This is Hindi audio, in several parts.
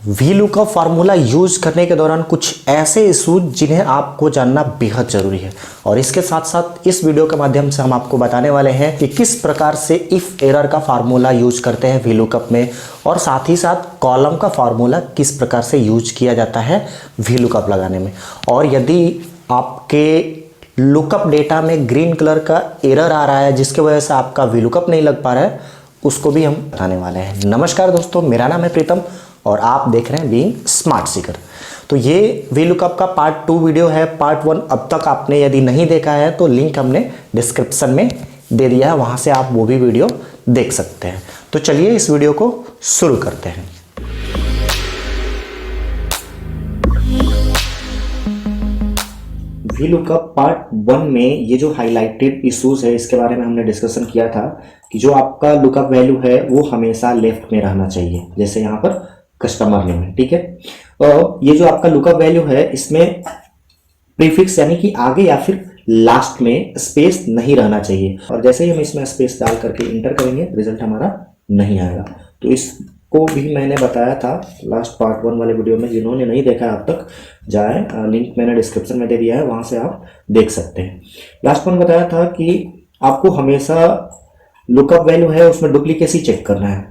वीलुकअप फार्मूला यूज करने के दौरान कुछ ऐसे इशूज जिन्हें आपको जानना बेहद जरूरी है और इसके साथ साथ इस वीडियो के माध्यम से हम आपको बताने वाले हैं कि किस प्रकार से इफ एरर का फार्मूला यूज करते हैं वीलुकअप में और साथ ही साथ कॉलम का फार्मूला किस प्रकार से यूज किया जाता है वीलुकअप लगाने में। और यदि आपके लुकअप डेटा में ग्रीन कलर का एरर आ रहा है जिसकी वजह से आपका वीलुकअप नहीं लग पा रहा है, उसको भी हम बताने वाले हैं। नमस्कार दोस्तों, मेरा नाम है प्रीतम और आप देख रहे हैं बीइंग स्मार्ट सीकर। तो ये वीलुकअप का पार्ट 2 वीडियो है। पार्ट 1 अब तक आपने यदि नहीं देखा है तो लिंक हमने डिस्क्रिप्शन में दे दिया है, वहां से आप वो भी वीडियो देख सकते हैं। तो चलिए इस वीडियो को शुरू करते हैं। वीलुकअप पार्ट 1 में ये जो हाईलाइटेड इश्यूज है इसके बारे में हमने डिस्कशन किया था कि जो आपका लुकअप वैल्यू है वो हमेशा लेफ्ट में रहना चाहिए, जैसे यहाँ पर कस्टमर नेम है, ठीक है। और ये जो आपका लुकअप वैल्यू है इसमें प्रीफिक्स यानी कि आगे या फिर लास्ट में स्पेस नहीं रहना चाहिए, और जैसे ही हम इसमें स्पेस डाल करके इंटर करेंगे रिजल्ट हमारा नहीं आएगा। तो इसको भी मैंने बताया था लास्ट पार्ट 1 वाले वीडियो में, जिन्होंने नहीं देखा अब तक जाए, लिंक मैंने डिस्क्रिप्शन में दे दिया है, वहां से आप देख सकते हैं। लास्ट में बताया था कि आपको हमेशा लुकअप वैल्यू है उसमें डुप्लीकेसी चेक करना है।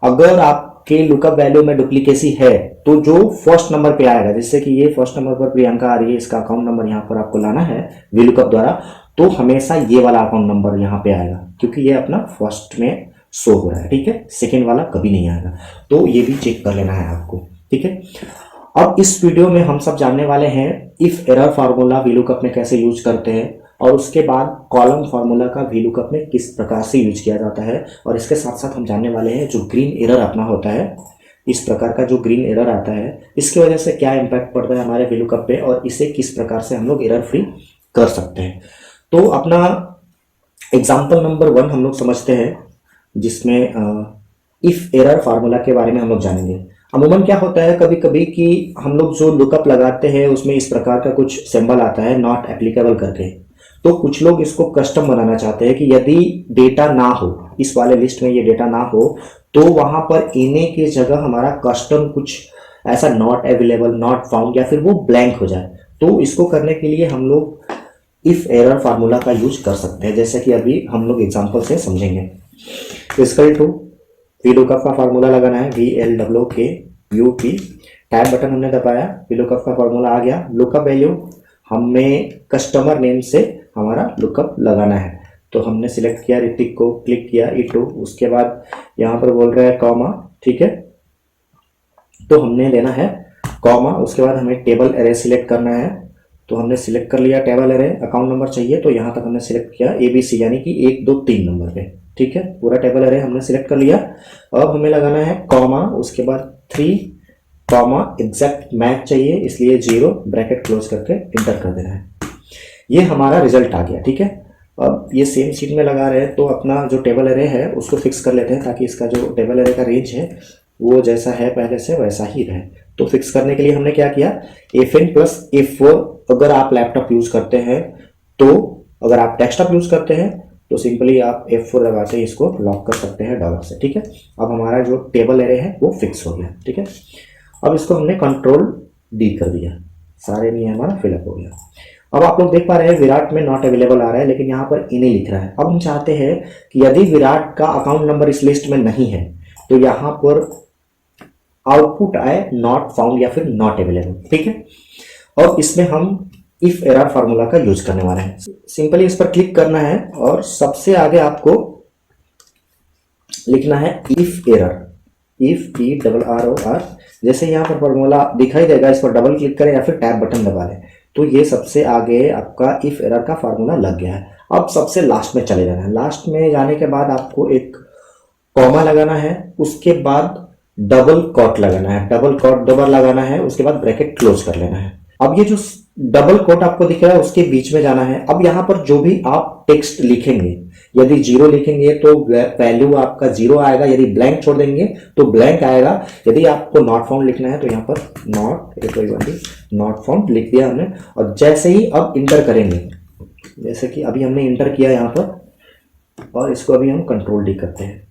अगर आपके लुकअप वैल्यू में डुप्लीकेसी है तो जो फर्स्ट नंबर पे आएगा, जैसे कि ये फर्स्ट नंबर पर प्रियंका आ रही है, इसका अकाउंट नंबर यहाँ पर आपको लाना है वीलुकअप द्वारा, तो हमेशा ये वाला अकाउंट नंबर यहाँ पे आएगा क्योंकि ये अपना फर्स्ट में शो हो रहा है, ठीक है। सेकेंड वाला कभी नहीं आएगा, तो ये भी चेक कर लेना है आपको, ठीक है। अब इस वीडियो में हम सब जानने वाले हैं इफ एरर फार्मूला वीलुकअप में कैसे यूज करते हैं और उसके बाद कॉलम फार्मूला का वीलुकअप में किस प्रकार से यूज किया जाता है, और इसके साथ साथ हम जानने वाले हैं जो ग्रीन एरर अपना होता है, इस प्रकार का जो ग्रीन एरर आता है इसकी वजह से क्या इम्पैक्ट पड़ता है हमारे वीलुकअप पे और इसे किस प्रकार से हम लोग एरर फ्री कर सकते हैं। तो अपना एग्जाम्पल नंबर 1 हम लोग समझते हैं, जिसमें इफ एरर फार्मूला के बारे में हम लोग जानेंगे। अमूमन क्या होता है कभी कभी कि हम लोग जो लुकअप लगाते हैं उसमें इस प्रकार का कुछ सिंबल आता है नॉट एप्लीकेबल करके, तो कुछ लोग इसको कस्टम बनाना चाहते हैं कि यदि डेटा ना हो, इस वाले लिस्ट में ये डेटा ना हो, तो वहां पर इने की जगह हमारा कस्टम कुछ ऐसा नॉट अवेलेबल, नॉट फाउंड या फिर वो ब्लैंक हो जाए। तो इसको करने के लिए हम लोग इफ एरर फार्मूला का यूज कर सकते हैं, जैसे कि अभी हम लोग एग्जाम्पल से समझेंगे। इक्वल टू वीलुकअप का फार्मूला लगाना है, VLOOKUP, टैब बटन हमने दबाया, वीलुकअप का फार्मूला आ गया। लुकअप वैल्यू हमें कस्टमर नेम से हमारा लुकअप लगाना है, तो हमने सिलेक्ट किया ऋतिक को, क्लिक किया E2, उसके बाद यहाँ पर बोल रहा है कॉमा, ठीक है, तो हमने लेना है कॉमा। उसके बाद हमें टेबल एरे सिलेक्ट करना है, तो हमने सिलेक्ट कर लिया टेबल एरे। अकाउंट नंबर चाहिए तो यहाँ तक हमने सिलेक्ट किया ABC यानी कि 1 2 3 नंबर पे, ठीक है। पूरा टेबल एरे हमने सिलेक्ट कर लिया। अब हमें लगाना है कॉमा, उसके बाद 3 कॉमा एग्जैक्ट मैच चाहिए, इसलिए 0 ब्रैकेट क्लोज करके इंटर कर देना है। ये हमारा रिजल्ट आ गया, ठीक है। अब ये सेम शीट में लगा रहे हैं तो अपना जो टेबल एरे है उसको फिक्स कर लेते हैं ताकि इसका जो टेबल एरे का रेंज है वो जैसा है पहले से वैसा ही रहे। तो फिक्स करने के लिए हमने क्या किया, FN + F4 अगर आप लैपटॉप यूज करते हैं, तो अगर आप डेस्कटॉप यूज करते हैं तो सिंपली आप F4 लगा के इसको लॉक कर सकते हैं डॉलर से, ठीक है। अब हमारा जो टेबल एरे है वो फिक्स हो गया, ठीक है। अब इसको हमने Ctrl+D कर दिया, सारे में हमारा फिलअप हो गया। अब आप लोग देख पा रहे हैं विराट में नॉट अवेलेबल आ रहा है, लेकिन यहाँ पर इन्हें लिख रहा है। अब हम चाहते हैं कि यदि विराट का अकाउंट नंबर इस लिस्ट में नहीं है तो यहाँ पर आउटपुट आए नॉट फाउंड या फिर नॉट अवेलेबल, ठीक है। और इसमें हम इफ एरर फार्मूला का यूज करने वाले हैं। सिंपली इस पर क्लिक करना है और सबसे आगे आपको लिखना है इफ एरर, इफ ERROR। जैसे यहाँ पर फार्मूला दिखाई देगा, इस पर डबल क्लिक करें या फिर टैब बटन दबा लें, तो ये सबसे आगे आपका इफ एरर का फार्मूला लग गया है। अब सबसे लास्ट में चले जाना है। लास्ट में जाने के बाद आपको एक कॉमा लगाना है, उसके बाद डबल कोट लगाना है, डबल कोट 2 बार लगाना है, उसके बाद ब्रैकेट क्लोज कर लेना है। अब ये जो डबल कोट आपको दिख रहा है उसके बीच में जाना है। अब यहाँ पर जो भी आप टेक्स्ट लिखेंगे, यदि 0 लिखेंगे तो वैल्यू आपका 0 आएगा, यदि ब्लैंक छोड़ देंगे तो ब्लैंक आएगा। यदि आपको नॉट फाउंड लिखना है तो यहाँ पर नॉट फाउंड लिख दिया हमने। और जैसे ही अब इंटर करेंगे, जैसे कि अभी हमने इंटर किया यहाँ पर, और इसको अभी हम Ctrl+D करते हैं,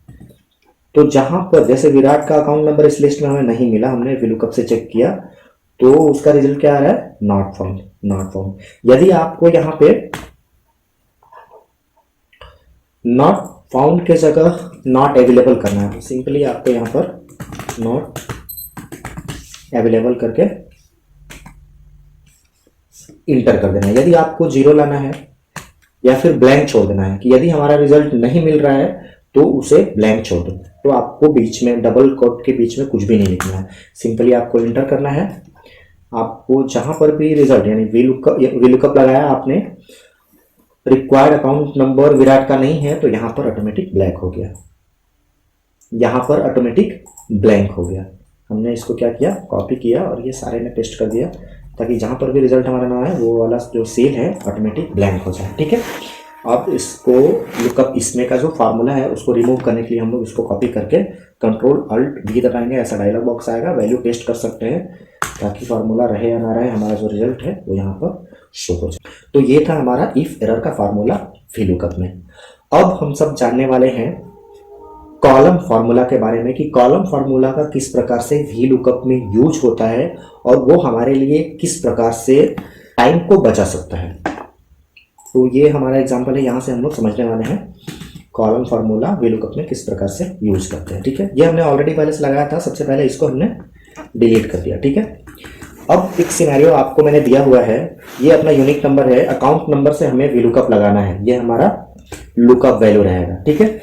तो जहां पर जैसे विराट का अकाउंट नंबर इस लिस्ट में हमें नहीं मिला, हमने VLOOKUP से चेक किया तो उसका रिजल्ट क्या आ रहा है, नॉट फाउंड, नॉट फाउंड। यदि आपको यहाँ पे नॉट फाउंड के जगह नॉट अवेलेबल करना है, सिंपली आपको यहाँ पर नॉट अवेलेबल करके इंटर कर देना है। यदि आपको जीरो लाना है या फिर ब्लैंक छोड़ देना है कि यदि हमारा रिजल्ट नहीं मिल रहा है तो उसे ब्लैंक छोड़ दो, तो आपको बीच में डबल कोट के बीच में कुछ भी नहीं लिखना है, सिंपली आपको इंटर करना है। आपको जहां पर भी रिजल्ट यानी VLOOKUP लगाया आपने, रिक्वायर्ड अकाउंट नंबर विराट का नहीं है तो यहां पर ऑटोमेटिक ब्लैंक हो गया, यहां पर ऑटोमेटिक ब्लैंक हो गया। हमने इसको क्या किया, कॉपी किया और ये सारे में पेस्ट कर दिया ताकि जहां पर भी रिजल्ट हमारा ना आए वो वाला जो सेल है ऑटोमेटिक ब्लैंक हो जाए। ठीक है, अब इसको लुकअप इसमें का जो फार्मूला है उसको रिमूव करने के लिए हम लोग इसको कॉपी करके Ctrl+Alt+V दबाएंगे, ऐसा डायलॉग बॉक्स आएगा, वैल्यू पेस्ट कर सकते हैं ताकि फार्मूला रहे या ना रहे हमारा जो रिजल्ट है वो यहाँ पर शो हो जाए। तो ये था हमारा इफ एरर का फार्मूला VLOOKUP में। अब हम सब जानने वाले हैं कॉलम फार्मूला के बारे में कि कॉलम फार्मूला का किस प्रकार से VLOOKUP में यूज होता है और वो हमारे लिए किस प्रकार से टाइम को बचा सकता है। तो ये हमारा एग्जांपल है, यहाँ से हम लोग समझने वाले हैं कॉलम फार्मूला VLOOKUP में किस प्रकार से यूज करते हैं। ठीक है, ये हमने ऑलरेडी पहले से लगाया था, सबसे पहले इसको हमने डिलीट कर दिया। ठीक है, अब एक सिनेरियो आपको मैंने दिया हुआ है, ये अपना यूनिक नंबर है, अकाउंट नंबर से हमें VLOOKUP लगाना है, ये हमारा लुकअप वैल्यू रहेगा। ठीक है,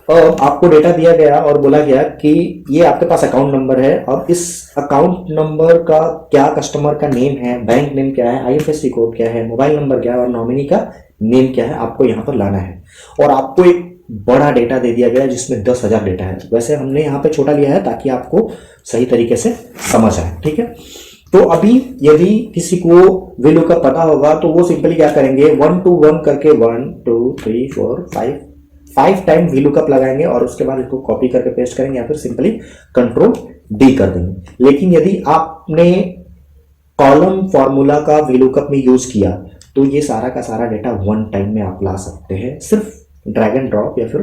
और आपको डेटा दिया गया और बोला गया कि ये आपके पास अकाउंट नंबर है, अब इस अकाउंट नंबर का क्या कस्टमर का नेम है, बैंक नेम क्या है, IFSC कोड क्या है, मोबाइल नंबर क्या है और नॉमिनी का नेम क्या है, आपको यहाँ पर लाना है। और आपको एक बड़ा डेटा दे दिया गया जिसमें 10,000 डेटा है, वैसे हमने यहाँ पे छोटा लिया है ताकि आपको सही तरीके से समझ आए। ठीक है, तो अभी यदि किसी को VLOOKUP पता होगा तो वो सिंपली क्या करेंगे, 1 to 1 करके 1 2 3 4 5 टाइम VLOOKUP लगाएंगे और उसके बाद इसको कॉपी करके पेस्ट करेंगे या फिर सिंपली Ctrl+D कर देंगे। लेकिन यदि आपने कॉलम फॉर्मूला का VLOOKUP में यूज किया तो ये सारा का सारा डेटा वन टाइम में आप ला सकते हैं, सिर्फ ड्रैग एंड ड्रॉप या फिर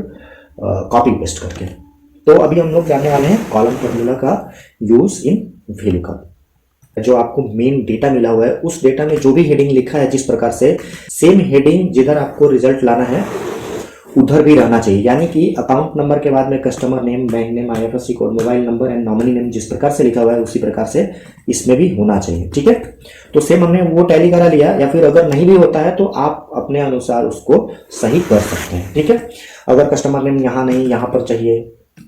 कॉपी पेस्ट करके। तो अभी हम लोग जानने वाले हैं कॉलम फॉर्मूला का यूज इन VLOOKUP। जो आपको मेन डेटा मिला हुआ है उस डेटा में जो भी हेडिंग लिखा है जिस प्रकार से, सेम हेडिंग जिधर आपको रिजल्ट लाना है उधर भी रहना चाहिए, यानी कि अकाउंट नंबर के बाद में customer name, bank name, IFSC code, mobile number and nominee name जिस प्रकार से लिखा हुआ है उसी प्रकार से इसमें भी होना चाहिए। ठीक है, तो सेम हमने वो टैली करा लिया, या फिर अगर नहीं भी होता है तो आप अपने अनुसार उसको सही कर सकते हैं। ठीक है, अगर कस्टमर नेम यहाँ नहीं यहाँ पर चाहिए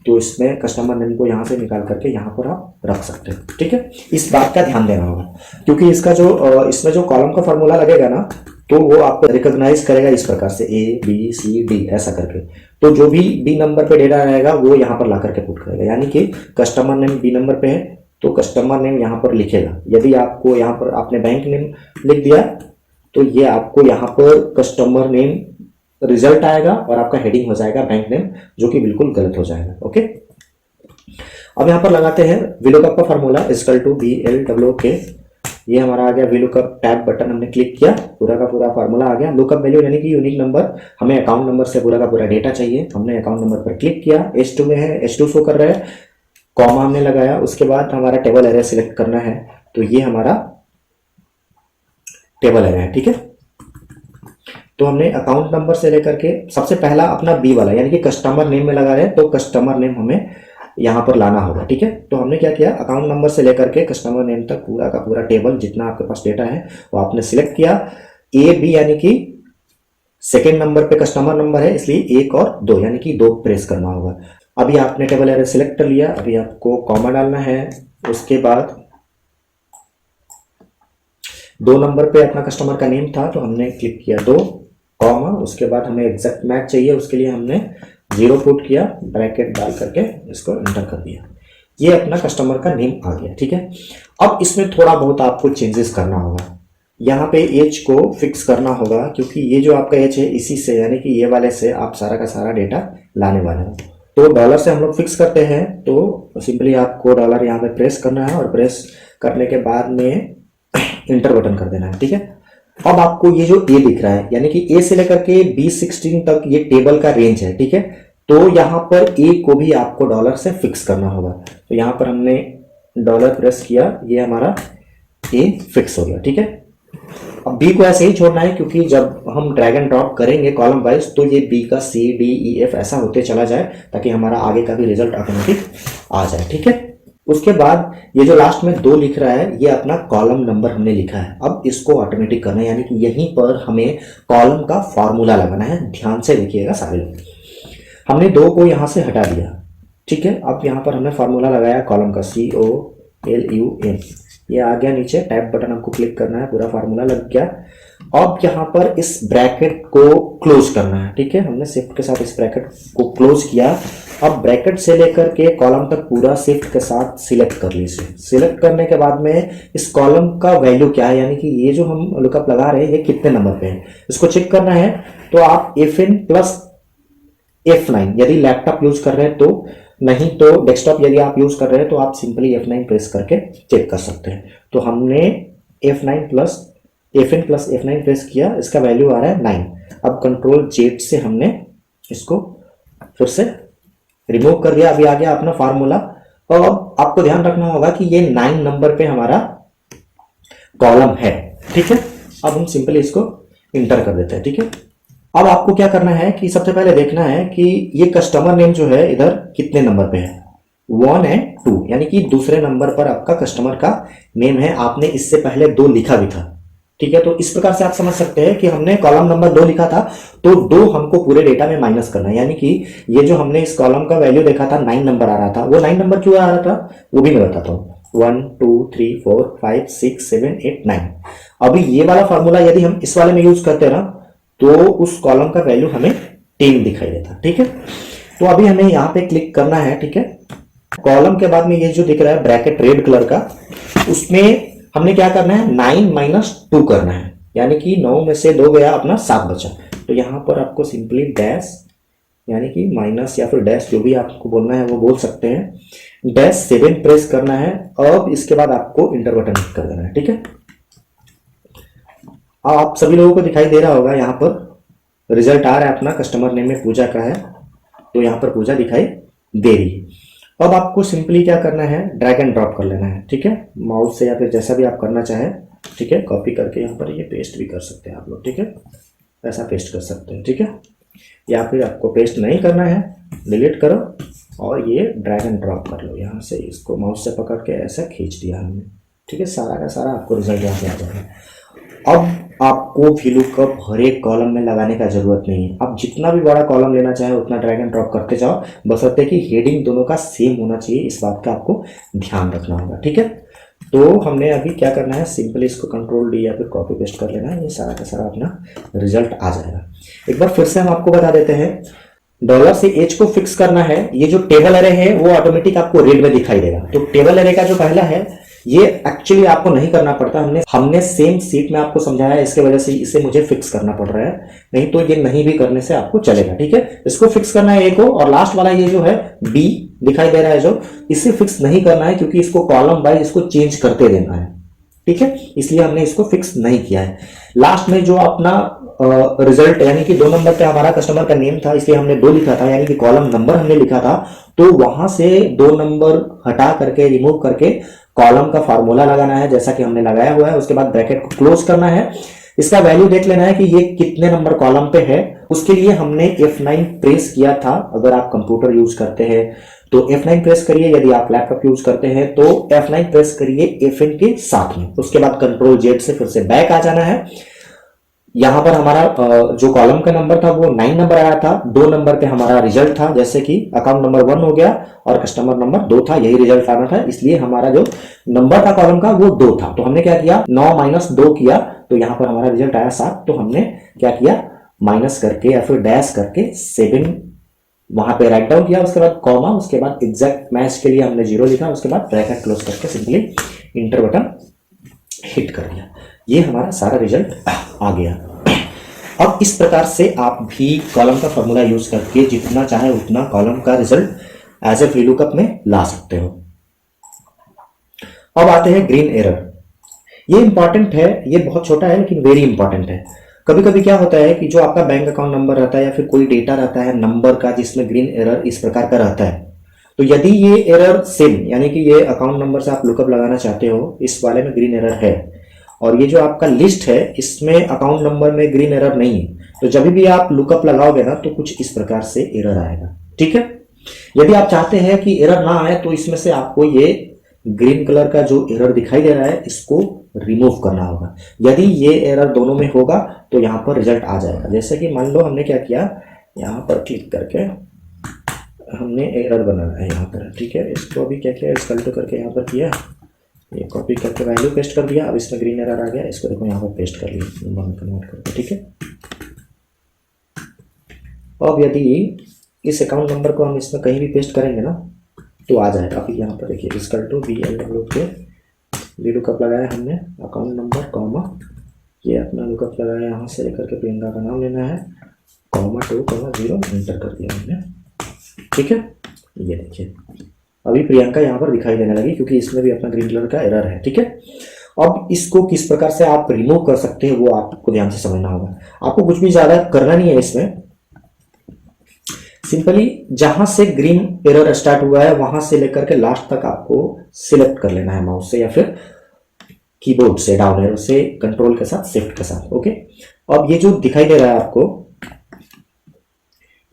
तो इसमें कस्टमर नेम को यहाँ से निकाल करके यहाँ पर आप रख सकते हैं। ठीक है, इस बात का ध्यान देना होगा क्योंकि इसका जो इसमें जो कॉलम का फॉर्मूला लगेगा ना तो वो आपको रिकॉग्नाइज करेगा इस प्रकार से ABCD ऐसा करके, तो जो भी B नंबर पे डेटा रहेगा वो यहाँ पर ला करके पुट करेगा, यानी कि कस्टमर नेम B नंबर पे है तो कस्टमर नेम यहाँ पर लिखेगा। यदि आपको यहाँ पर आपने बैंक नेम लिख दिया तो ये आपको यहाँ पर कस्टमर नेम रिजल्ट आएगा और आपका हेडिंग हो जाएगा बैंक नेम, जो कि बिल्कुल गलत हो जाएगा। ओके, अब यहाँ पर लगाते हैं VLOOKUP का फॉर्मूला VLOOK। ये हमारा आ गया VLOOKUP टैब बटन हमने क्लिक किया, पूरा का पूरा फार्मूला आ गया। लुकअप वैल्यू यानी कि यूनिक नंबर, हमें अकाउंट नंबर से पूरा का पूरा डेटा चाहिए, हमने अकाउंट नंबर पर क्लिक किया, H2 में है, H2 शो कर रहा है, कॉमा हमने लगाया, उसके बाद हमारा टेबल एरे सिलेक्ट करना है, तो ये हमारा टेबल एरे है। ठीक है, तो हमने अकाउंट नंबर से लेकर के सबसे पहला अपना B वाला यानी कि कस्टमर नेम में लगा रहे हैं तो कस्टमर नेम हमें यहाँ पर लाना होगा। ठीक है, तो हमने क्या किया, अकाउंट नंबर से लेकर के कस्टमर नेम तक पूरा का पूरा टेबल जितना आपके पास डेटा है वो आपने सिलेक्ट किया। AB यानी कि सेकेंड नंबर पे कस्टमर नंबर है इसलिए 1 और 2 यानी कि 2 प्रेस करना होगा। अभी आपने टेबल एरे सिलेक्ट कर लिया, अभी आपको कॉमा डालना है, उसके बाद 2 नंबर पे अपना कस्टमर का नेम था तो हमने क्लिक किया 2 कॉमा, उसके बाद हमें एग्जैक्ट मैच चाहिए उसके लिए हमने 0 पुट किया, ब्रैकेट डाल करके इसको एंटर कर दिया, ये अपना कस्टमर का नेम आ गया। ठीक है, अब इसमें थोड़ा बहुत आपको चेंजेस करना होगा, यहाँ पे एज को फिक्स करना होगा क्योंकि ये जो आपका एज है इसी से यानी कि ये वाले से आप सारा का सारा डेटा लाने वाले हैं। तो डॉलर से हम लोग फिक्स करते हैं, तो सिंपली आपको डॉलर यहाँ पे प्रेस करना है और प्रेस करने के बाद में इंटर बटन कर देना है। ठीक है, अब आपको ये जो A दिख रहा है यानी कि A से लेकर के B16 तक ये टेबल का रेंज है। ठीक है, तो यहाँ पर ए को भी आपको डॉलर से फिक्स करना होगा। तो यहाँ पर हमने डॉलर प्रेस किया, ये हमारा ए फिक्स हो गया, ठीक है। अब बी को ऐसे ही छोड़ना है, क्योंकि जब हम ड्रैग एंड ड्रॉप करेंगे कॉलम वाइज तो ये बी का सी डी ई एफ ऐसा होते चला जाए, ताकि हमारा आगे का भी रिजल्ट ऑटोमेटिक आ जाए, ठीक है। उसके बाद ये जो लास्ट में 2 लिख रहा है, ये अपना कॉलम नंबर हमने लिखा है। अब इसको ऑटोमेटिक करना है, यानी कि यहीं पर हमें कॉलम का फॉर्मूला लगाना है। ध्यान से देखिएगा सारे लोग। हमने 2 को यहाँ से हटा दिया, ठीक है। अब यहाँ पर हमने फॉर्मूला लगाया कॉलम का, COLUM, ये आ गया नीचे। टैब बटन हमको क्लिक करना है, पूरा फार्मूला लग गया। अब यहाँ पर इस ब्रैकेट को क्लोज करना है, ठीक है। हमने शिफ्ट के साथ इस ब्रैकेट को क्लोज किया। अब ब्रैकेट से लेकर के कॉलम तक पूरा शिफ्ट के साथ सिलेक्ट कर लीजिए। सिलेक्ट करने के बाद में इस कॉलम का वैल्यू क्या है, यानी कि ये जो हम लुकअप लगा रहे हैं ये कितने नंबर पे है, इसको चेक करना है। तो आप FN प्लस F9 यदि लैपटॉप यूज कर रहे हैं तो, नहीं तो डेस्कटॉप यदि आप यूज कर रहे हैं तो आप सिंपली F9 प्रेस करके चेक कर सकते हैं। तो हमने FN प्लस F9 प्रेस किया, इसका वैल्यू आ रहा है 9। अब कंट्रोल Z से हमने इसको फिर से रिमूव कर दिया। अभी आ गया अपना फार्मूला। और अब आपको ध्यान रखना होगा कि ये 9 नंबर पे हमारा कॉलम है, ठीक है। अब हम सिंपली इसको इंटर कर देते हैं, ठीक है। अब आपको क्या करना है कि सबसे पहले देखना है कि ये कस्टमर नेम जो है इधर कितने नंबर पे है, 1 और 2, यानी कि दूसरे नंबर पर आपका कस्टमर का नेम है। आपने इससे पहले 2 लिखा भी था, ठीक है। तो इस प्रकार से आप समझ सकते हैं कि हमने कॉलम नंबर 2 लिखा था, तो 2 हमको पूरे डेटा में माइनस करना है। यानी कि ये जो हमने इस कॉलम का वैल्यू देखा था 9 नंबर आ रहा था, वो 9 नंबर क्यों आ रहा था वो भी मैं बताता हूँ। 1 2 3 4 5 6 7 8 9। अभी ये वाला फॉर्मूला यदि हम इस वाले में यूज करते हैं ना, तो उस कॉलम का वैल्यू हमें 10 दिखाई देता, ठीक है। तो अभी हमें यहाँ पे क्लिक करना है, ठीक है। कॉलम के बाद में ये जो दिख रहा है ब्रैकेट रेड कलर का, उसमें हमने क्या करना है, 9 - 2 करना है। यानी कि 9 में से 2 गया, अपना 7 बचा। तो यहाँ पर आपको सिंपली डैश, यानी कि माइनस या फिर डैश, जो भी आपको बोलना है वो बोल सकते हैं, -7 प्रेस करना है। अब इसके बाद आपको इंटर बटन हिट कर देना है, ठीक है। आप सभी लोगों को दिखाई दे रहा होगा, यहाँ पर रिजल्ट आ रहा है अपना, कस्टमर नेम में पूजा का है, तो यहाँ पर पूजा दिखाई दे रही है। अब आपको सिंपली क्या करना है, ड्रैग एंड ड्रॉप कर लेना है, ठीक है, माउस से या फिर जैसा भी आप करना चाहें, ठीक है। कॉपी करके यहाँ पर ये पेस्ट भी कर सकते हैं आप लोग, ठीक है, ऐसा पेस्ट कर सकते हैं, ठीक है। या फिर आपको पेस्ट नहीं करना है, डिलीट करो और ये ड्रैग एंड ड्रॉप कर लो। यहाँ से इसको माउस से पकड़ के ऐसा खींच दिया हमने, ठीक है। सारा का सारा आपको रिजल्ट यहाँ पे आ जाएगा। अब आपको VLOOKUP हर एक कॉलम में लगाने का जरूरत नहीं है। आप जितना भी बड़ा कॉलम लेना चाहे उतना ड्रैग एंड ड्रॉप करते जाओ, बशर्ते कि हेडिंग दोनों का सेम होना चाहिए। इस बात का आपको ध्यान रखना होगा, ठीक है। तो हमने अभी क्या करना है, सिंपली इसको कंट्रोल D या फिर कॉपी पेस्ट कर लेना है, ये सारा का सारा अपना रिजल्ट आ जाएगा। एक बार फिर से हम आपको बता देते हैं, डॉलर से एज को फिक्स करना है। ये जो टेबल एरे है वो ऑटोमेटिक आपको रेड में दिखाई देगा। तो टेबल एरे का जो पहला है ये एक्चुअली आपको नहीं करना पड़ता, हमने सेम सीट में आपको समझाया, इसके वजह से इसे मुझे फिक्स करना पड़ रहा है, नहीं तो ये नहीं भी करने से आपको चलेगा, ठीक है। इसको फिक्स करना है ए को, और लास्ट वाला ये जो है बी दिखाई दे रहा है जो, इसे फिक्स नहीं करना है, क्योंकि इसको कॉलम वाइज इसको चेंज करते देना है, ठीक है, इसलिए हमने इसको फिक्स नहीं किया है। लास्ट में जो अपना रिजल्ट, यानी कि 2 नंबर पे हमारा कस्टमर का नेम था, इसलिए हमने 2 लिखा था, यानी कि कॉलम नंबर हमने लिखा था, तो वहां से 2 नंबर हटा करके, रिमूव करके कॉलम का फार्मूला लगाना है, जैसा कि हमने लगाया हुआ है। उसके बाद ब्रैकेट को क्लोज करना है, इसका वैल्यू देख लेना है कि ये कितने नंबर कॉलम पे है। उसके लिए हमने F9 प्रेस किया था। अगर आप कंप्यूटर यूज करते हैं तो F9 प्रेस करिए, यदि आप लैपटॉप यूज करते हैं तो F9 प्रेस करिए FN के साथ में। उसके बाद कंट्रोल Z से फिर से बैक आ जाना है। यहां पर हमारा जो कॉलम का नंबर था वो 9 नंबर आया था, 2 नंबर पे हमारा रिजल्ट था, जैसे कि अकाउंट नंबर 1 हो गया और कस्टमर नंबर 2 था, यही रिजल्ट आना था, इसलिए हमारा जो नंबर था कॉलम का वो 2 था। तो हमने क्या किया, 9 - 2 किया, तो यहां पर हमारा रिजल्ट आया 7। तो हमने क्या किया, माइनस करके या फिर डैश करके 7 वहां पे राइट डाउन किया, उसके बाद कॉमा, उसके बाद एग्जैक्ट मैच के लिए हमने 0 लिखा, उसके बाद ब्रैकेट क्लोज करके सिंपली इंटर बटन हिट कर दिया। ये हमारा सारा रिजल्ट आ गया। अब इस प्रकार से आप भी कॉलम का फॉर्मूला यूज करके जितना चाहे उतना कॉलम का रिजल्ट एज ए VLOOKUP में ला सकते हो। अब आते हैं ग्रीन एरर। ये इंपॉर्टेंट है, ये बहुत छोटा है लेकिन वेरी इंपॉर्टेंट है। कभी कभी क्या होता है कि जो आपका बैंक अकाउंट नंबर रहता है या फिर कोई डेटा रहता है नंबर का जिसमें ग्रीन एरर इस प्रकार का रहता है, तो यदि ये एरर सेम यानी कि ये अकाउंट नंबर से आप लुकअप लगाना चाहते हो, इस वाले में ग्रीन एरर है और ये जो आपका लिस्ट है इसमें अकाउंट नंबर में ग्रीन एरर नहीं है, तो जब भी आप लुकअप लगाओगे ना तो कुछ इस प्रकार से एरर आएगा। ठीक है, यदि आप चाहते हैं कि एरर ना आए तो इसमें से आपको ये ग्रीन कलर का जो एरर दिखाई दे रहा है इसको रिमूव करना होगा। यदि ये एरर दोनों में होगा तो यहाँ पर रिजल्ट आ जाएगा। जैसे कि मान लो हमने क्या किया, यहाँ पर क्लिक करके हमने एरर बनाना है यहाँ पर। ठीक है, इसको अभी क्या किया, स्कल टू करके यहाँ पर किया, ये कॉपी करके वैल्यू पेस्ट कर दिया। अब इसमें ग्रीन एरर आ गया, इसको देखो यहाँ पर पेस्ट कर लिया नंबर में कन्वर्ट करके। ठीक है, अब यदि इस अकाउंट नंबर को हम इसमें कहीं भी पेस्ट करेंगे ना तो आ जाएगा। अभी यहाँ पर देखिए स्कल टू BLW के वी लुकअप लगाया हमने, अकाउंट नंबर कॉमा ये अपना लुकअप लगाया, यहाँ से लेकर के प्रियंका का नाम लेना है, कॉमा 2,0 एंटर कर दिया हमने। ठीक है, ये देखिए अभी प्रियंका यहाँ पर दिखाई देने लगी क्योंकि इसमें भी अपना ग्रीन कलर का एरर है। ठीक है, अब इसको किस प्रकार से आप रिमूव कर सकते हैं वो आपको ध्यान से समझना होगा। आपको कुछ भी ज्यादा करना नहीं है इसमें, सिंपली जहां से ग्रीन एरर स्टार्ट हुआ है वहां से लेकर के लास्ट तक आपको सिलेक्ट कर लेना है माउस से या फिर कीबोर्ड से, डाउन एरो से, कंट्रोल के साथ, शिफ्ट के साथ। ओके, अब ये जो दिखाई दे रहा है आपको,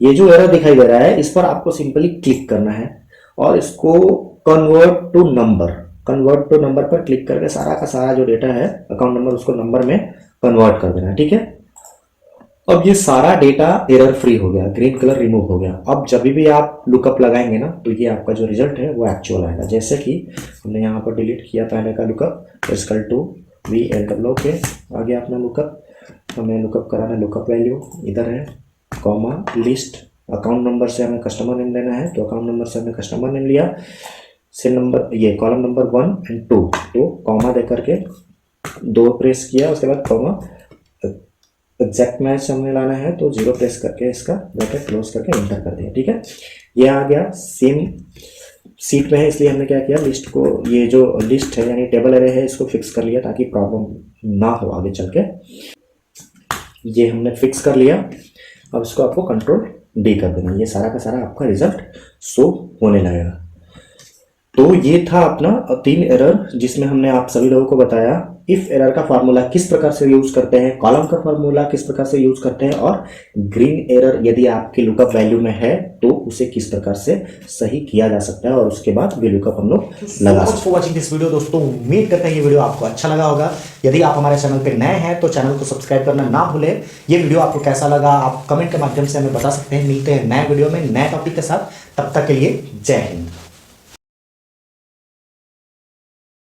ये जो एरर दिखाई दे रहा है इस पर आपको सिंपली क्लिक करना है और इसको कन्वर्ट टू नंबर पर क्लिक करके सारा का सारा जो डेटा है अकाउंट नंबर उसको नंबर में कन्वर्ट कर देना है। ठीक है, अब ये सारा डेटा एरर फ्री हो गया, ग्रीन कलर रिमूव हो गया। अब जब भी आप लुकअप लगाएंगे ना तो ये आपका जो रिजल्ट है वो एक्चुअल आएगा। जैसे कि हमने यहाँ पर डिलीट किया पहले का लुकअप, स्कल टू VLW के आ गया अपना लुकअप, हमें लुकअप कराना है, लुकअप वैल्यू इधर है, कॉमा लिस्ट, अकाउंट नंबर से हमें कस्टमर नेम लेना है तो अकाउंट नंबर से हमने कस्टमर नेम लिया, सेल नंबर ये कॉलम नंबर 1 और 2, तो कॉमा दे करके 2 प्रेस किया, उसके बाद कॉमा एग्जैक्ट मैच हमने लाना है तो 0 प्रेस करके इसका ब्रैकेट क्लोज करके एंटर कर दिया। ठीक है, ये आ गया, सेम सीट में है इसलिए हमने क्या किया, लिस्ट को, ये जो लिस्ट है यानी टेबल एरे है इसको फिक्स कर लिया ताकि प्रॉब्लम ना हो आगे चल के। ये हमने फिक्स कर लिया, अब इसको आपको Ctrl+D कर देना, ये सारा का सारा आपका रिजल्ट शो होने लगेगा। तो ये था अपना 3 एरर जिसमें हमने आप सभी लोगों को बताया इफ एरर का फार्मूला किस प्रकार से यूज करते हैं, कॉलम का फार्मूला किस प्रकार से यूज करते हैं और ग्रीन एरर यदि आपके लुकअप वैल्यू में है तो उसे किस प्रकार से सही किया जा सकता है और उसके बाद वी लुकअप हम लोग लगा सकते हैं। फॉर वाचिंग दिस वीडियो दोस्तों, उम्मीद करते हैं ये वीडियो आपको अच्छा लगा होगा। यदि आप हमारे चैनल पे नए हैं तो चैनल को सब्सक्राइब करना ना भूलें। ये वीडियो आपको कैसा लगा आप कमेंट के माध्यम से हमें बता सकते हैं। मिलते हैं नए वीडियो में नए टॉपिक के साथ, तब तक के लिए जय हिंद।